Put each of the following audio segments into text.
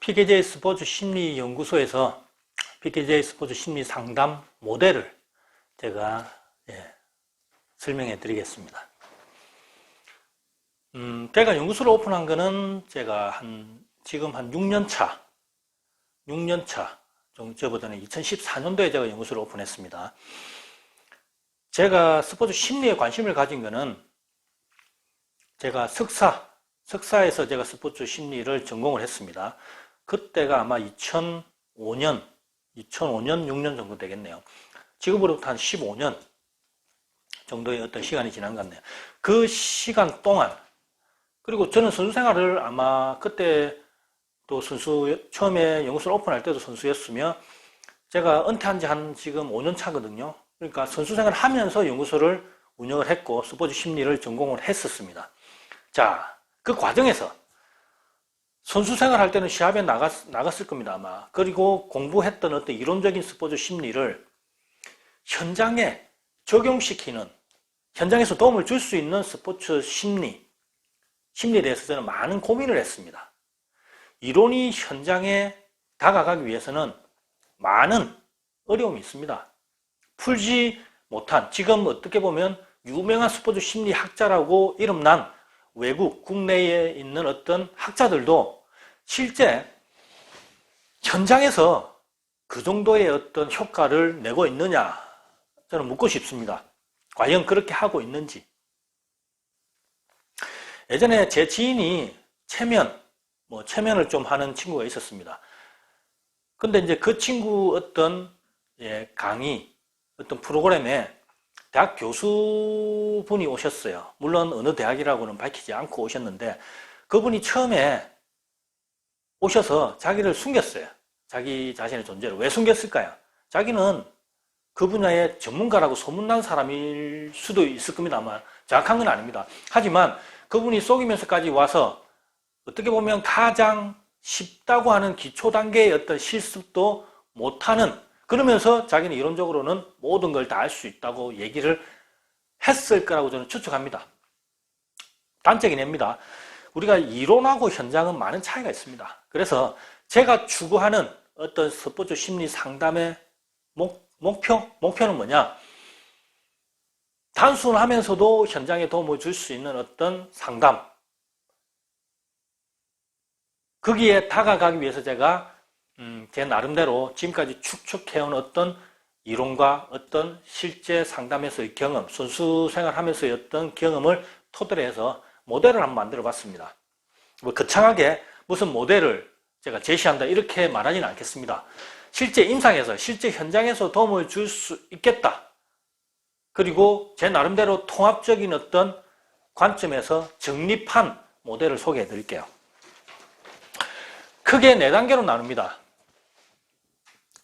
PKJ 스포츠 심리 연구소에서 PKJ 스포츠 심리 상담 모델을 제가 설명해 드리겠습니다. 제가 연구소를 오픈한 거는 제가 지금 한 6년 차 저보다는 2014년도에 제가 연구소를 오픈했습니다. 제가 스포츠 심리에 관심을 가진 거는 제가 석사에서 제가 스포츠 심리를 전공을 했습니다. 그때가 아마 2005년, 6년 정도 되겠네요. 지금으로부터 한 15년 정도의 어떤 시간이 지난 것 같네요. 그 시간 동안, 그리고 저는 선수 생활을 아마 그때 또 처음에 연구소를 오픈할 때도 선수였으며, 제가 은퇴한 지 한 지금 5년 차거든요. 그러니까 선수 생활을 하면서 연구소를 운영을 했고, 스포츠 심리를 전공을 했었습니다. 자, 그 과정에서 선수 생활할 때는 시합에 나갔을 겁니다, 아마. 그리고 공부했던 어떤 이론적인 스포츠 심리를 현장에 적용시키는, 현장에서 도움을 줄 수 있는 스포츠 심리에 대해서 저는 많은 고민을 했습니다. 이론이 현장에 다가가기 위해서는 많은 어려움이 있습니다. 풀지 못한, 지금 어떻게 보면 유명한 스포츠 심리학자라고 이름난 외국, 국내에 있는 어떤 학자들도 실제 현장에서 그 정도의 어떤 효과를 내고 있느냐, 저는 묻고 싶습니다. 과연 그렇게 하고 있는지. 예전에 제 지인이 체면을 좀 하는 친구가 있었습니다. 근데 이제 그 친구 어떤 강의, 어떤 프로그램에 대학 교수분이 오셨어요. 물론 어느 대학이라고는 밝히지 않고 오셨는데, 그분이 처음에 오셔서 자기를 숨겼어요. 자기 자신의 존재를. 왜 숨겼을까요? 자기는 그 분야의 전문가라고 소문난 사람일 수도 있을 겁니다. 아마 정확한 건 아닙니다. 하지만 그분이 속이면서까지 와서 어떻게 보면 가장 쉽다고 하는 기초 단계의 어떤 실습도 못하는, 그러면서 자기는 이론적으로는 모든 걸 다 알 수 있다고 얘기를 했을 거라고 저는 추측합니다. 단적인 예입니다. 우리가 이론하고 현장은 많은 차이가 있습니다. 그래서 제가 추구하는 어떤 스포츠 심리 상담의 목표는 뭐냐? 단순하면서도 현장에 도움을 줄 수 있는 어떤 상담. 거기에 다가가기 위해서 제가 제 나름대로 지금까지 축적해온 어떤 이론과 어떤 실제 상담에서의 경험, 선수 생활하면서의 어떤 경험을 토대로 해서 모델을 한번 만들어 봤습니다. 뭐 거창하게 무슨 모델을 제가 제시한다 이렇게 말하지는 않겠습니다. 실제 임상에서, 실제 현장에서 도움을 줄 수 있겠다. 그리고 제 나름대로 통합적인 어떤 관점에서 정립한 모델을 소개해 드릴게요. 크게 4단계로 나눕니다.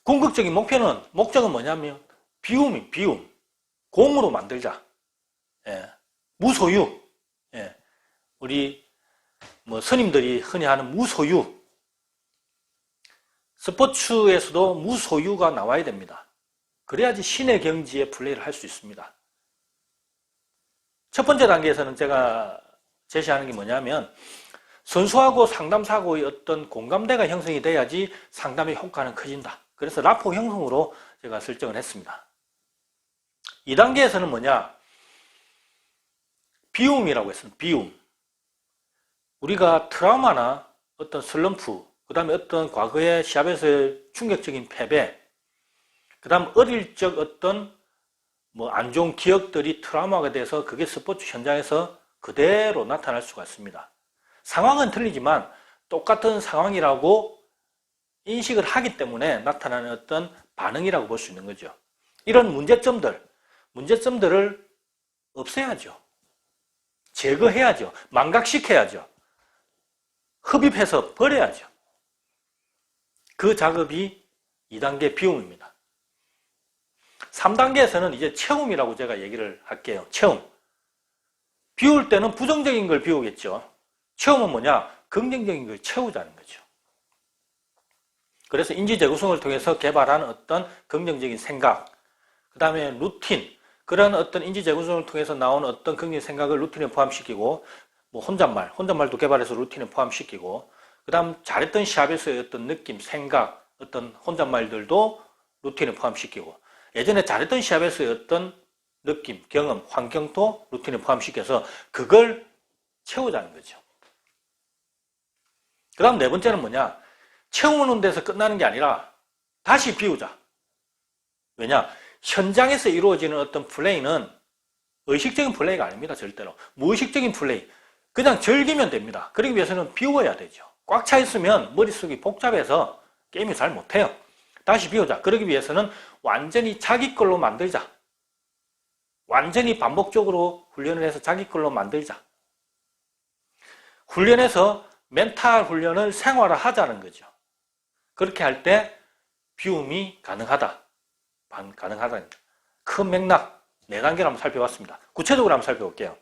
궁극적인 목적은 뭐냐면 비움. 공으로 만들자. 무소유. 우리 스님들이 흔히 하는 무소유. 스포츠에서도 무소유가 나와야 됩니다. 그래야지 신의 경지에 플레이를 할 수 있습니다. 첫 번째 단계에서는 제가 제시하는 게 뭐냐면, 선수하고 상담사고의 어떤 공감대가 형성이 돼야지 상담의 효과는 커진다. 그래서 라포 형성으로 제가 설정을 했습니다. 2단계에서는 뭐냐? 비움이라고 했습니다. 비움. 우리가 트라우마나 어떤 슬럼프, 그 다음에 어떤 과거의 시합에서의 충격적인 패배, 그 다음 어릴 적 어떤 안 좋은 기억들이 트라우마가 돼서 그게 스포츠 현장에서 그대로 나타날 수가 있습니다. 상황은 틀리지만 똑같은 상황이라고 인식을 하기 때문에 나타나는 어떤 반응이라고 볼 수 있는 거죠. 이런 문제점들을 없애야죠. 제거해야죠. 망각시켜야죠. 흡입해서 버려야죠. 그 작업이 2단계 비움입니다. 3단계에서는 이제 체움이라고 제가 얘기를 할게요. 체움. 비울 때는 부정적인 걸 비우겠죠. 체험은 뭐냐? 긍정적인 걸 채우자는 거죠. 그래서 인지재구성을 통해서 개발한 어떤 긍정적인 생각, 그 다음에 루틴, 그런 어떤 인지재구성을 통해서 나온 어떤 긍정적인 생각을 루틴에 포함시키고, 혼잣말도 개발해서 루틴에 포함시키고, 그 다음 잘했던 시합에서의 어떤 느낌, 생각, 어떤 혼잣말들도 루틴에 포함시키고, 예전에 잘했던 시합에서의 어떤 느낌, 경험, 환경도 루틴에 포함시켜서 그걸 채우자는 거죠. 그 다음 네 번째는 뭐냐? 채우는 데서 끝나는 게 아니라 다시 비우자. 왜냐? 현장에서 이루어지는 어떤 플레이는 의식적인 플레이가 아닙니다. 절대로. 무의식적인 플레이. 그냥 즐기면 됩니다. 그러기 위해서는 비워야 되죠. 꽉 차 있으면 머릿속이 복잡해서 게임이 잘 못해요. 다시 비우자. 그러기 위해서는 완전히 자기 걸로 만들자. 완전히 반복적으로 훈련을 해서 자기 걸로 만들자. 훈련해서 멘탈 훈련을 생활화하자는 거죠. 그렇게 할 때 비움이 가능하다. 가능하다는 큰 맥락 4단계를 한번 살펴봤습니다. 구체적으로 한번 살펴볼게요.